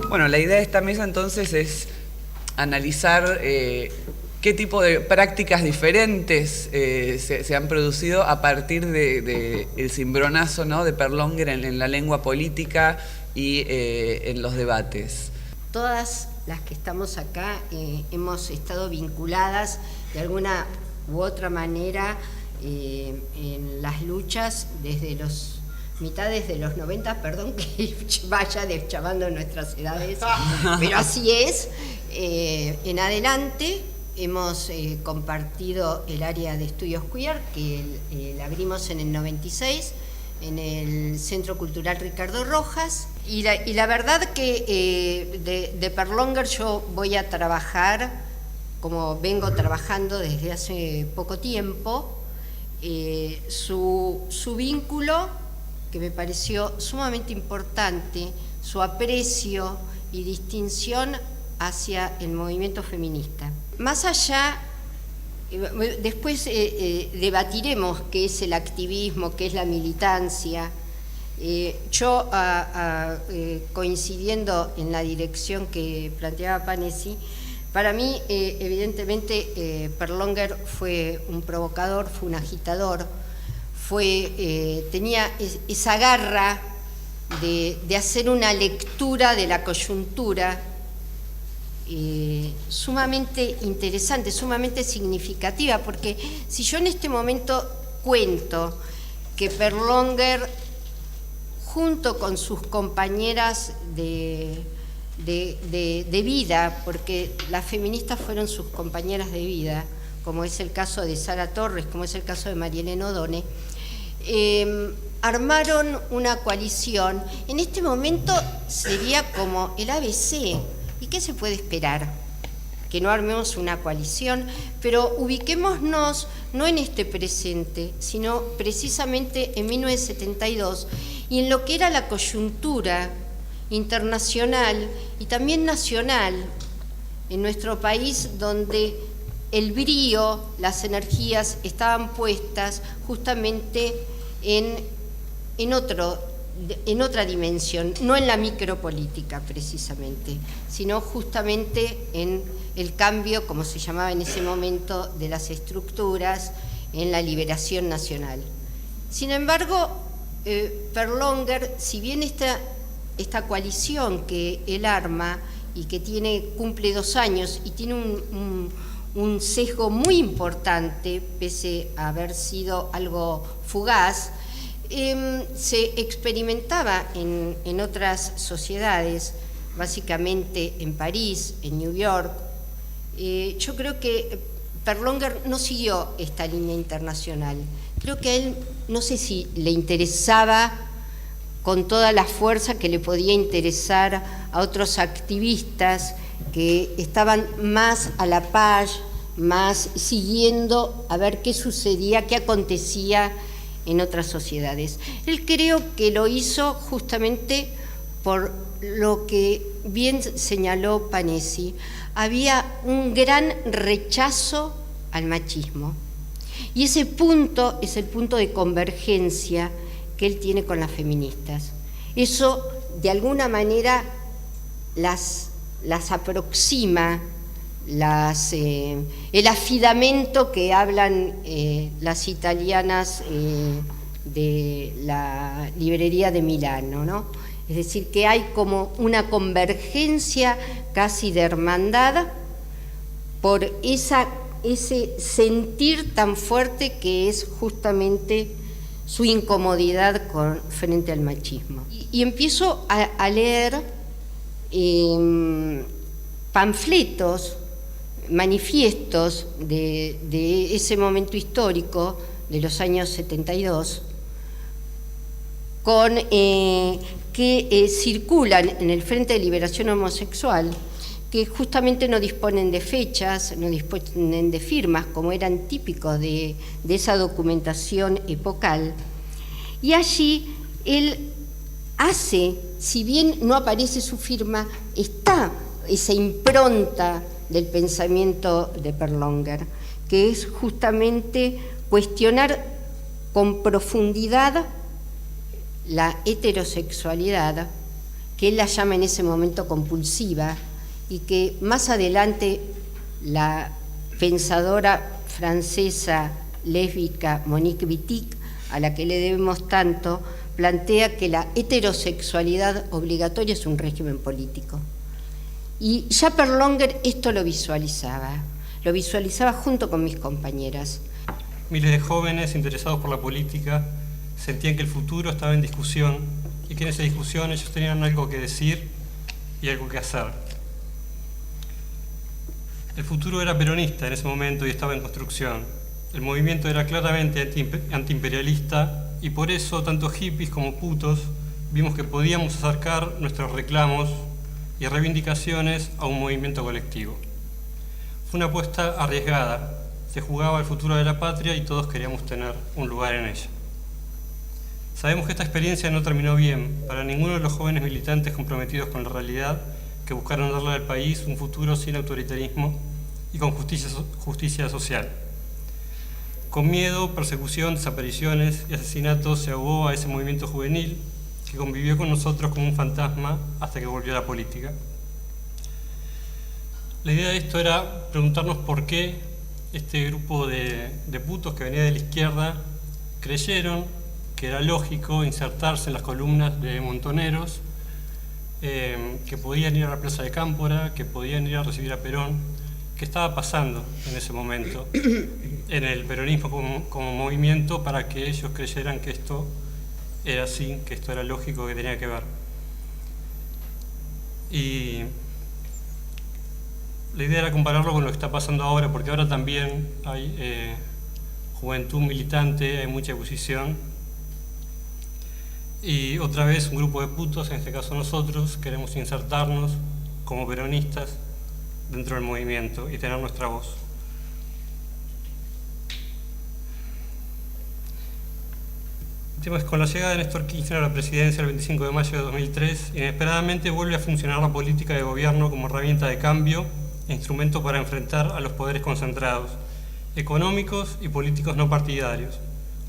Bueno, la idea de esta mesa entonces es analizar qué tipo de prácticas diferentes se han producido a partir del cimbronazo, ¿no?, de Perlonger en la lengua política y en los debates. Todas las que estamos acá hemos estado vinculadas de alguna u otra manera en las luchas desde los mitades de los 90, perdón que vaya deschavando nuestras edades, pero así es. En adelante hemos compartido el área de estudios queer, que la abrimos en el 96, en el Centro Cultural Ricardo Rojas, y la verdad que de Perlonger yo voy a trabajar, como vengo trabajando desde hace poco tiempo, su vínculo, que me pareció sumamente importante, su aprecio y distinción hacia el movimiento feminista. Más allá, después debatiremos qué es el activismo, qué es la militancia. Yo, coincidiendo en la dirección que planteaba Panesi, para mí, evidentemente, Perlonger fue un provocador, fue un agitador, tenía esa garra de hacer una lectura de la coyuntura sumamente interesante, sumamente significativa, porque si yo en este momento cuento que Perlonger, junto con sus compañeras de vida, porque las feministas fueron sus compañeras de vida, como es el caso de Sara Torres, como es el caso de María Elena O'Donnell, armaron una coalición. En este momento sería como el ABC. ¿Y qué se puede esperar? Que no armemos una coalición, pero ubiquémonos no en este presente, sino precisamente en 1972 y en lo que era la coyuntura internacional y también nacional en nuestro país, donde el brío, las energías estaban puestas justamente en otra dimensión, no en la micropolítica precisamente, sino justamente en el cambio, como se llamaba en ese momento, de las estructuras, en la liberación nacional. Sin embargo, Perlonger, si bien esta coalición que él arma y que cumple 2 años y tiene un sesgo muy importante, pese a haber sido algo fugaz, se experimentaba en otras sociedades, básicamente en París, en New York. Yo creo que Perlonger no siguió esta línea internacional. Creo que a él, no sé si le interesaba con toda la fuerza que le podía interesar a otros activistas que estaban más a la par, más siguiendo a ver qué sucedía, qué acontecía en otras sociedades. Él creo que lo hizo justamente por lo que bien señaló Panesi. Había un gran rechazo al machismo. Y ese punto es el punto de convergencia que él tiene con las feministas. Eso, de alguna manera, las aproxima, el afidamento que hablan las italianas de la librería de Milano, ¿no? Es decir, que hay como una convergencia casi de hermandad por ese sentir tan fuerte que es justamente su incomodidad frente al machismo. Y empiezo a leer panfletos, manifiestos de ese momento histórico de los años 72, que circulan en el Frente de Liberación Homosexual, que justamente no disponen de fechas, no disponen de firmas, como eran típicos de esa documentación epocal. Y allí él hace, si bien no aparece su firma, está esa impronta del pensamiento de Perlonger, que es justamente cuestionar con profundidad la heterosexualidad, que él la llama en ese momento compulsiva, y que más adelante la pensadora francesa lésbica Monique Wittig, a la que le debemos tanto, plantea que la heterosexualidad obligatoria es un régimen político. Y ya Perlonger esto lo visualizaba junto con mis compañeras. Miles de jóvenes interesados por la política sentían que el futuro estaba en discusión y que en esa discusión ellos tenían algo que decir y algo que hacer. El futuro era peronista en ese momento y estaba en construcción. El movimiento era claramente antiimperialista y por eso tanto hippies como putos vimos que podíamos acercar nuestros reclamos y reivindicaciones a un movimiento colectivo. Fue una apuesta arriesgada, se jugaba el futuro de la patria y todos queríamos tener un lugar en ella. Sabemos que esta experiencia no terminó bien para ninguno de los jóvenes militantes comprometidos con la realidad que buscaron darle al país un futuro sin autoritarismo y con justicia social. Con miedo, persecución, desapariciones y asesinatos se ahogó a ese movimiento juvenil que convivió con nosotros como un fantasma hasta que volvió a la política. La idea de esto era preguntarnos por qué este grupo de putos que venía de la izquierda creyeron que era lógico insertarse en las columnas de montoneros, que podían ir a la Plaza de Cámpora, que podían ir a recibir a Perón. ¿Qué estaba pasando en ese momento en el peronismo como movimiento para que ellos creyeran que esto era así, que esto era lógico, que tenía que ver? Y la idea era compararlo con lo que está pasando ahora, porque ahora también hay juventud militante, hay mucha oposición. Y otra vez un grupo de putos, en este caso nosotros, queremos insertarnos como peronistas dentro del movimiento y tener nuestra voz. El tema es, con la llegada de Néstor Kirchner a la presidencia el 25 de mayo de 2003, inesperadamente vuelve a funcionar la política de gobierno como herramienta de cambio e instrumento para enfrentar a los poderes concentrados, económicos y políticos no partidarios,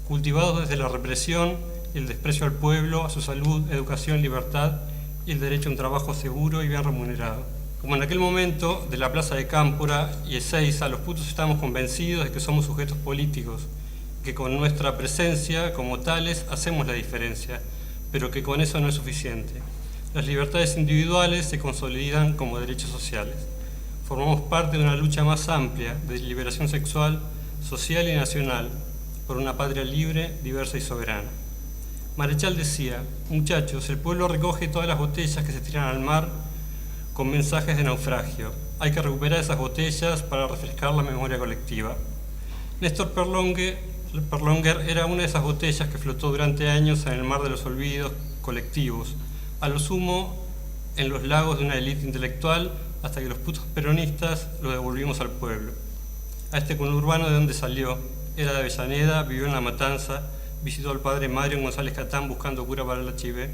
cultivados desde la represión y el desprecio al pueblo, a su salud, educación, libertad y el derecho a un trabajo seguro y bien remunerado. Como en aquel momento de la Plaza de Cámpora y Ezeiza, los putos estamos convencidos de que somos sujetos políticos, que con nuestra presencia como tales hacemos la diferencia, pero que con eso no es suficiente. Las libertades individuales se consolidan como derechos sociales. Formamos parte de una lucha más amplia de liberación sexual, social y nacional, por una patria libre, diversa y soberana. Marechal decía: muchachos, el pueblo recoge todas las botellas que se tiran al mar con mensajes de naufragio. Hay que recuperar esas botellas para refrescar la memoria colectiva. Néstor Perlonger era una de esas botellas que flotó durante años en el mar de los olvidos colectivos, a lo sumo en los lagos de una élite intelectual, hasta que los putos peronistas lo devolvimos al pueblo. A este conurbano de donde salió, era de Avellaneda, vivió en La Matanza, visitó al padre Mario González Catán buscando cura para el HIV.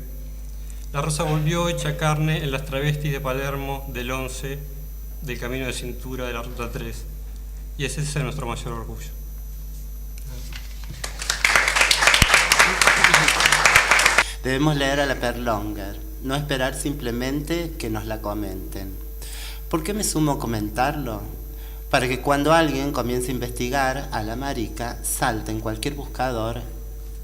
La Rosa volvió hecha carne en las travestis de Palermo, del 11, del Camino de Cintura, de la Ruta 3. Y ese es nuestro mayor orgullo. Debemos leer a la Perlonger, no esperar simplemente que nos la comenten. ¿Por qué me sumo a comentarlo? Para que cuando alguien comience a investigar a la marica, salte en cualquier buscador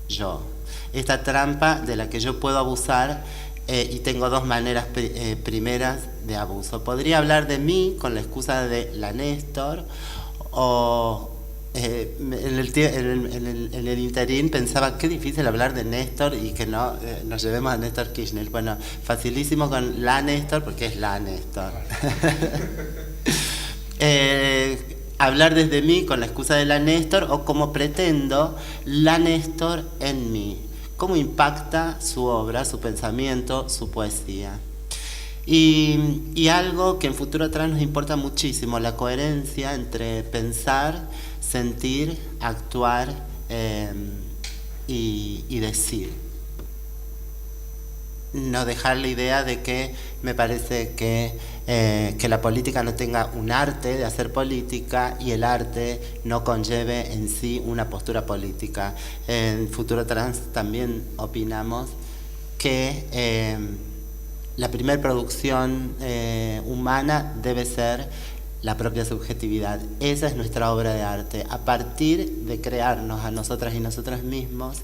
yo. Esta trampa de la que yo puedo abusar, y tengo dos maneras primeras de abuso. Podría hablar de mí con la excusa de la Néstor, o en el interín pensaba qué difícil hablar de Néstor y que no nos llevemos a Néstor Kirchner. Bueno, facilísimo con la Néstor porque es la Néstor. Hablar desde mí con la excusa de la Néstor, o como pretendo la Néstor en mí. Cómo impacta su obra, su pensamiento, su poesía. Y algo que en Futuro Atrás nos importa muchísimo, la coherencia entre pensar, sentir, actuar y decir. no dejar la idea de que me parece que la política no tenga un arte de hacer política y el arte no conlleve en sí una postura política. En Futuro Trans también opinamos que la primer producción humana debe ser la propia subjetividad. Esa es nuestra obra de arte. A partir de crearnos a nosotras y nosotros mismos,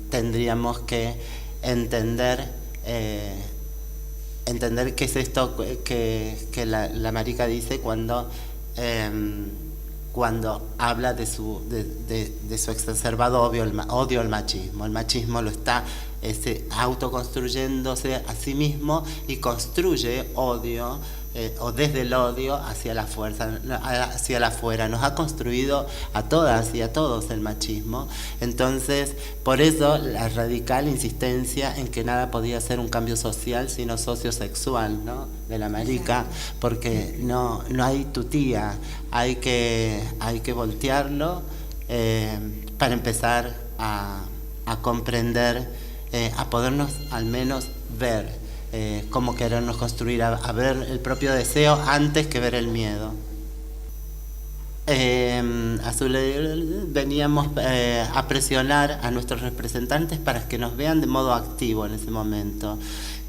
tendríamos que entender qué es esto que la marica dice cuando habla de su exacerbado odio al machismo. El machismo lo está autoconstruyéndose a sí mismo y construye odio, o desde el odio hacia la fuerza, hacia la afuera. Nos ha construido a todas y a todos el machismo. Entonces, por eso la radical insistencia en que nada podía ser un cambio social sino sociosexual, ¿no?, de la marica, porque no hay tutía, hay que voltearlo para empezar a comprender, a podernos al menos ver. Cómo querernos construir, a ver el propio deseo antes que ver el miedo. Veníamos a presionar a nuestros representantes para que nos vean de modo activo en ese momento,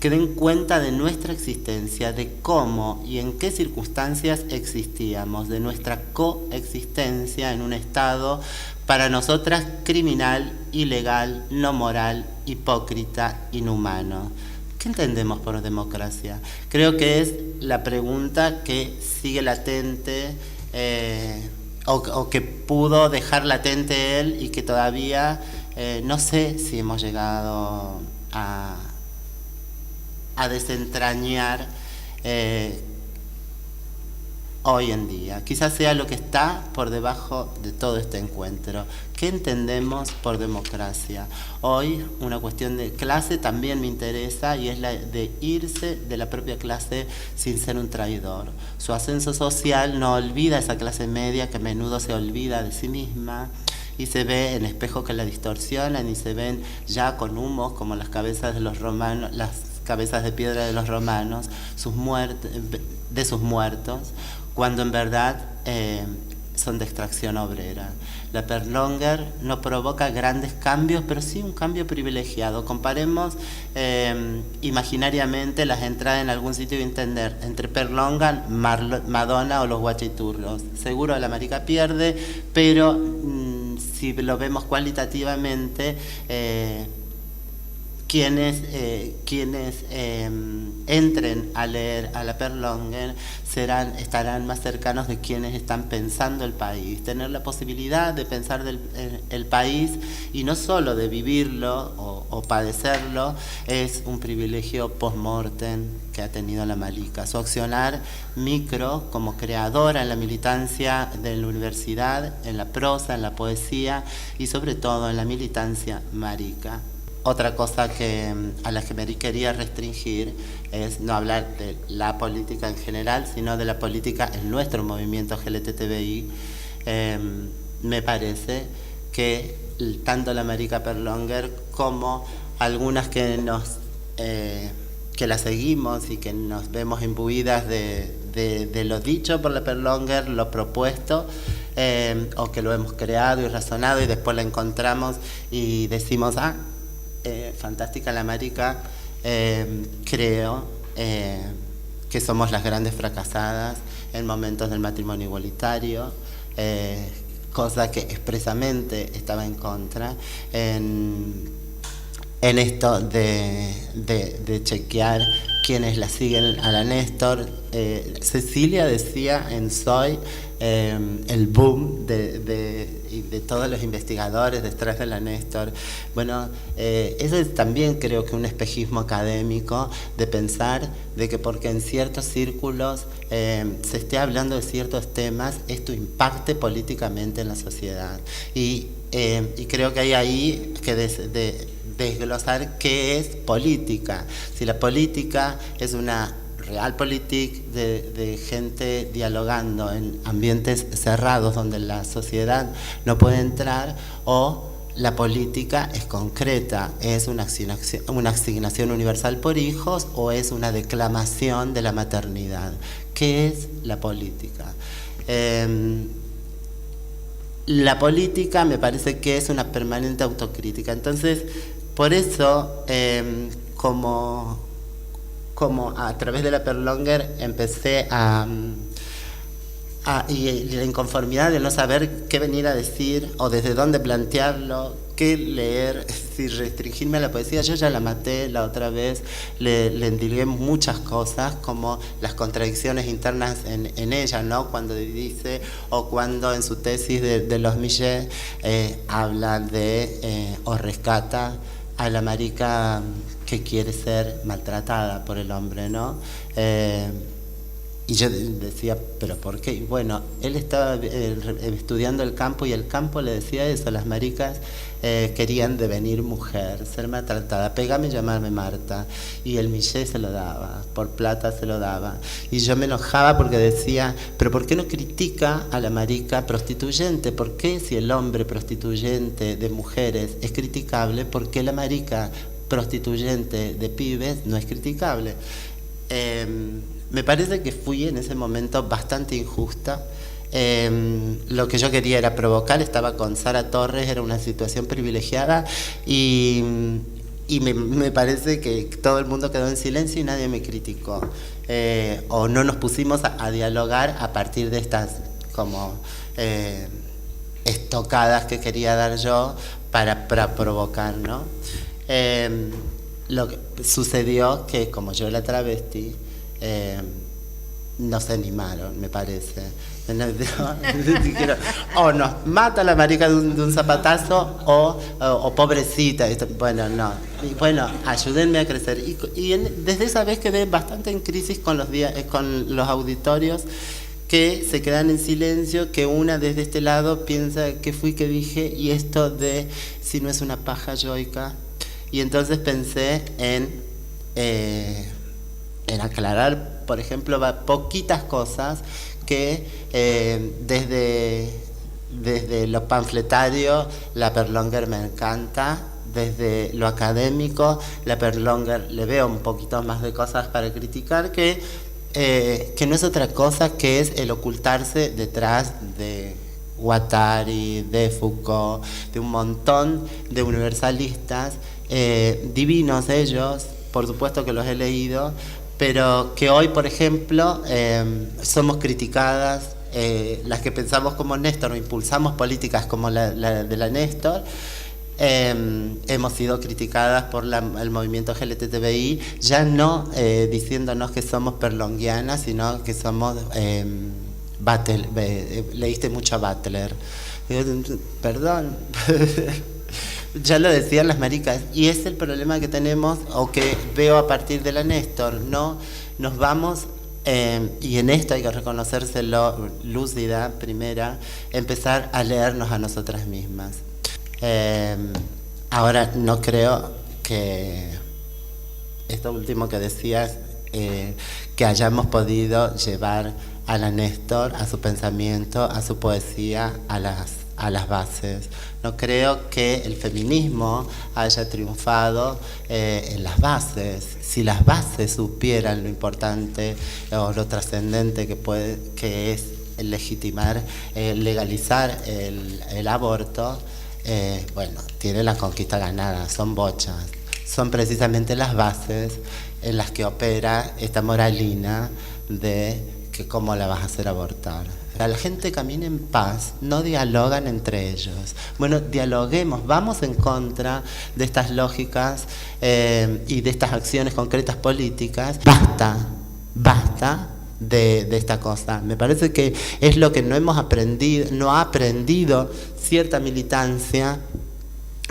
que den cuenta de nuestra existencia, de cómo y en qué circunstancias existíamos, de nuestra coexistencia en un estado para nosotras criminal, ilegal, no moral, hipócrita, inhumano. ¿Qué entendemos por democracia? Creo que es la pregunta que sigue latente, o que pudo dejar latente él y que todavía no sé si hemos llegado a desentrañar hoy en día. Quizás sea lo que está por debajo de todo este encuentro. ¿Qué entendemos por democracia? Hoy una cuestión de clase también me interesa, y es la de irse de la propia clase sin ser un traidor. Su ascenso social no olvida esa clase media que a menudo se olvida de sí misma y se ve en espejos que la distorsionan y se ven ya con humos como las cabezas de los romanos, las cabezas de piedra de los romanos, de sus muertos, cuando en verdad son de extracción obrera. La Perlonger no provoca grandes cambios, pero sí un cambio privilegiado. Comparemos imaginariamente las entradas en algún sitio y entender entre Perlonger, Madonna o los Guachiturros. Seguro la marica pierde, pero si lo vemos cualitativamente, quienes entren a leer a la Perlonger estarán más cercanos de quienes están pensando el país. Tener la posibilidad de pensar el país y no solo de vivirlo o padecerlo es un privilegio post-mortem que ha tenido la marica. Su accionar micro como creadora en la militancia de la universidad, en la prosa, en la poesía y sobre todo en la militancia marica. Otra cosa a la que me quería restringir es no hablar de la política en general, sino de la política en nuestro movimiento LGTBI. Me parece que tanto la marica Perlonger como algunas que la seguimos y que nos vemos imbuidas de lo dicho por la Perlonger, lo propuesto, o que lo hemos creado y razonado y después la encontramos y decimos, fantástica la marica, creo que somos las grandes fracasadas en momentos del matrimonio igualitario, cosa que expresamente estaba en contra en esto de chequear quienes la siguen a la Néstor. Cecilia decía en Soy el boom de todos los investigadores detrás de la Néstor. Bueno, eso es también creo que un espejismo académico de pensar de que porque en ciertos círculos se esté hablando de ciertos temas, esto impacte políticamente en la sociedad. Y creo que hay ahí que desglosar qué es política. Si la política es una realpolitik de gente dialogando en ambientes cerrados donde la sociedad no puede entrar, o la política es concreta, es una asignación universal por hijos o es una declamación de la maternidad. ¿Qué es la política? La política me parece que es una permanente autocrítica. Entonces, por eso, como a través de la Perlonger empecé y la inconformidad de no saber qué venir a decir o desde dónde plantearlo, qué leer, si restringirme a la poesía. Yo ya la maté la otra vez, le endilgué muchas cosas como las contradicciones internas en ella, ¿no? Cuando dice, o cuando en su tesis de los Millet habla de o rescata a la marica que quiere ser maltratada por el hombre, ¿no? Y yo decía, ¿pero por qué? Y bueno, él estaba estudiando el campo y el campo le decía eso, las maricas querían devenir mujer, ser maltratada, pégame y llamarme Marta. Y el Millet se lo daba, por plata se lo daba. Y yo me enojaba porque decía, ¿pero por qué no critica a la marica prostituyente? ¿Por qué si el hombre prostituyente de mujeres es criticable, por qué la marica prostituyente de pibes no es criticable? Me parece que fui en ese momento bastante injusta. Lo que yo quería era provocar, estaba con Sara Torres, era una situación privilegiada y me parece que todo el mundo quedó en silencio y nadie me criticó. O no nos pusimos a dialogar a partir de estas como estocadas que quería dar yo para provocar, ¿no? Lo que sucedió que como yo era travesti, no se animaron, me parece. O nos mata la marica de un zapatazo o pobrecita. Bueno, no. Y bueno, ayúdenme a crecer. Y desde esa vez quedé bastante en crisis con con los auditorios que se quedan en silencio, que una desde este lado piensa qué fui que dije y esto de si no es una paja yoica. Y entonces pensé en aclarar, por ejemplo, poquitas cosas que desde lo panfletario la Perlonger me encanta, desde lo académico la Perlonger le veo un poquito más de cosas para criticar que no es otra cosa que es el ocultarse detrás de Guattari, de Foucault, de un montón de universalistas divinos ellos, por supuesto que los he leído, pero que hoy, por ejemplo, somos criticadas, las que pensamos como Néstor o impulsamos políticas como la de la Néstor, hemos sido criticadas por el movimiento LGTBI, ya no diciéndonos que somos perlonguianas, sino que somos leíste mucho a Butler. Perdón. Ya lo decían las maricas, y es el problema que tenemos, o que veo a partir de la Néstor, ¿no? Nos vamos, y en esto hay que reconocérselo lúcida, primera, empezar a leernos a nosotras mismas. Ahora, no creo que esto último que decías, que hayamos podido llevar a la Néstor, a su pensamiento, a su poesía, a las bases. No creo que el feminismo haya triunfado en las bases. Si las bases supieran lo importante o lo trascendente que es legitimar, legalizar el aborto, bueno, tiene la conquista ganada, son bochas. Son precisamente las bases en las que opera esta moralina de que cómo la vas a hacer abortar. La gente camina en paz, no dialogan entre ellos. Bueno, dialoguemos, vamos en contra de estas lógicas y de estas acciones concretas políticas. Basta de esta cosa. Me parece que es lo que no hemos aprendido, no ha aprendido cierta militancia,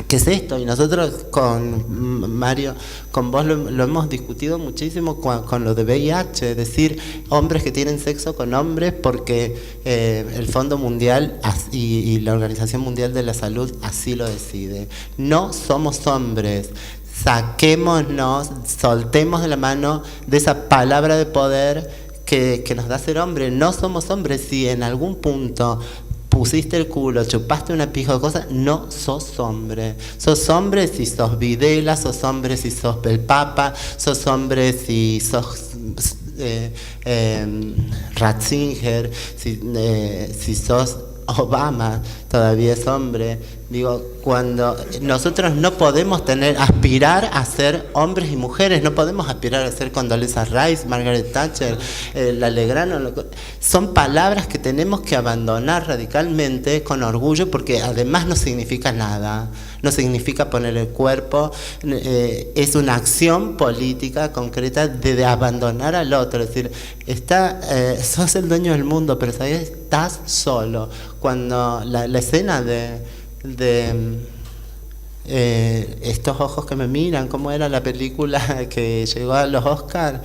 que es esto, y nosotros con Mario, con vos lo hemos discutido muchísimo con lo de VIH, es decir, hombres que tienen sexo con hombres porque el Fondo Mundial y la Organización Mundial de la Salud así lo decide. No somos hombres, saquémonos, soltemos de la mano de esa palabra de poder que nos da ser hombre. No somos hombres. Si en algún punto pusiste el culo, chupaste una pija de cosas, no sos hombre. Sos hombre si sos Videla, sos hombre si sos el Papa, sos hombre si sos Ratzinger, si sos Obama, todavía es hombre. Digo, cuando nosotros no podemos aspirar a ser hombres y mujeres, no podemos aspirar a ser Condoleezza Rice, Margaret Thatcher, la Legrand, son palabras que tenemos que abandonar radicalmente con orgullo, porque además no significa nada, no significa poner el cuerpo, es una acción política concreta de abandonar al otro, es decir, sos el dueño del mundo, pero ¿sabes? Estás solo. Cuando la escena de estos ojos que me miran, ¿cómo era la película que llegó a los Oscars?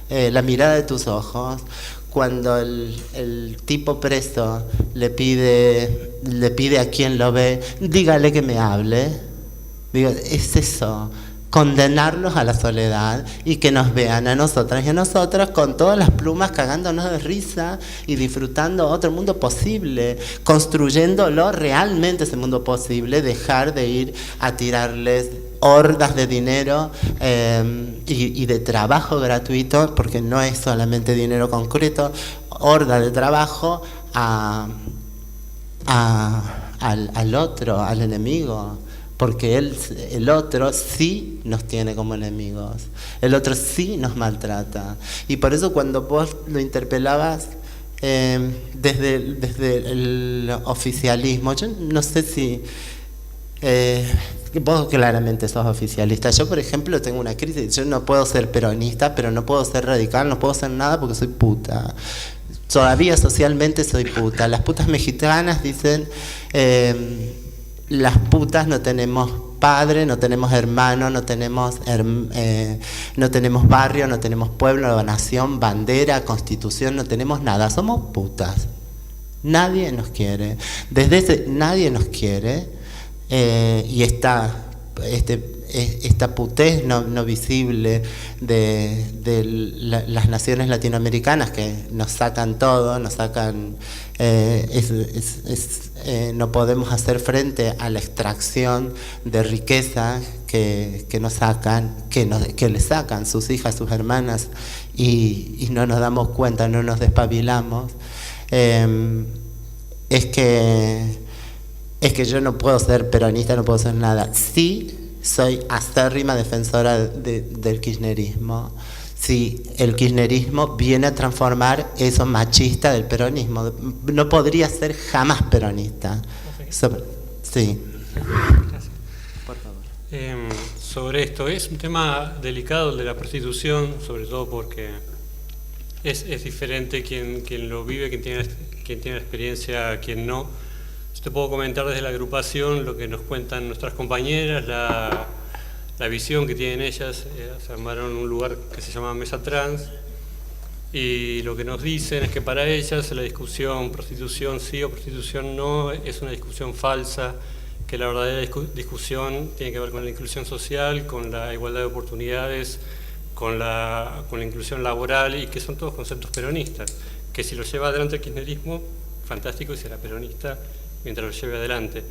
La mirada de tus ojos. Cuando el tipo preso le pide a quien lo ve, dígale que me hable. Digo, es eso, condenarlos a la soledad y que nos vean a nosotras y a nosotros con todas las plumas cagándonos de risa y disfrutando otro mundo posible, construyéndolo realmente ese mundo posible, dejar de ir a tirarles hordas de dinero y de trabajo gratuito, porque no es solamente dinero concreto, horda de trabajo al otro, al enemigo. Porque el otro sí nos tiene como enemigos, el otro sí nos maltrata. Y por eso cuando vos lo interpelabas desde el oficialismo, yo no sé si... vos claramente sos oficialista. Yo, por ejemplo, tengo una crisis. Yo no puedo ser peronista, pero no puedo ser radical, no puedo ser nada porque soy puta. Todavía socialmente soy puta. Las putas mexicanas dicen... las putas no tenemos padre, no tenemos hermano, no tenemos barrio, no tenemos pueblo, nación, bandera, constitución, no tenemos nada, somos putas. Nadie nos quiere. Desde ese nadie nos quiere y esta putez no visible de las naciones latinoamericanas que nos sacan todo, nos sacan... no podemos hacer frente a la extracción de riqueza que nos sacan, que le sacan sus hijas, sus hermanas, y no nos damos cuenta, no nos despabilamos. Es que yo no puedo ser peronista, no puedo ser nada. Sí, soy acérrima defensora del kirchnerismo. Sí, el kirchnerismo viene a transformar eso machista del peronismo. No podría ser jamás peronista. Sí. Gracias. Por favor. Sobre esto, es un tema delicado el de la prostitución, sobre todo porque es diferente quien lo vive, quien tiene la experiencia, quien no. Yo te puedo comentar desde la agrupación lo que nos cuentan nuestras compañeras, la visión que tienen ellas. Se armaron un lugar que se llama Mesa Trans, y lo que nos dicen es que para ellas la discusión prostitución sí o prostitución no es una discusión falsa, que la verdadera discusión tiene que ver con la inclusión social, con la igualdad de oportunidades, con la inclusión laboral, y que son todos conceptos peronistas, que si lo lleva adelante el kirchnerismo, fantástico, y será peronista mientras lo lleve adelante.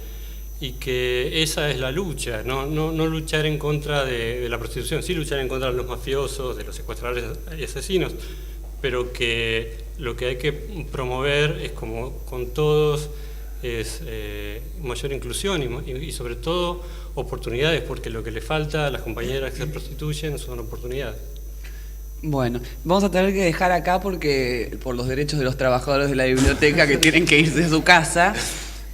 Y que esa es la lucha, no luchar en contra de la prostitución, sí luchar en contra de los mafiosos, de los secuestradores y asesinos, pero que lo que hay que promover es, como con todos, es mayor inclusión y sobre todo oportunidades, porque lo que le falta a las compañeras que se prostituyen son oportunidades. Bueno, vamos a tener que dejar acá porque por los derechos de los trabajadores de la biblioteca que tienen que irse de su casa.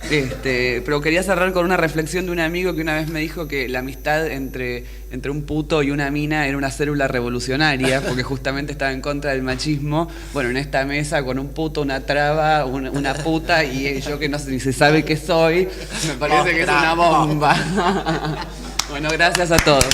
Pero quería cerrar con una reflexión de un amigo que una vez me dijo que la amistad entre un puto y una mina era una célula revolucionaria, porque justamente estaba en contra del machismo. Bueno, en esta mesa con un puto, una traba, una puta y yo que no sé ni se sabe qué soy, me parece que es una bomba. Bueno, gracias a todos.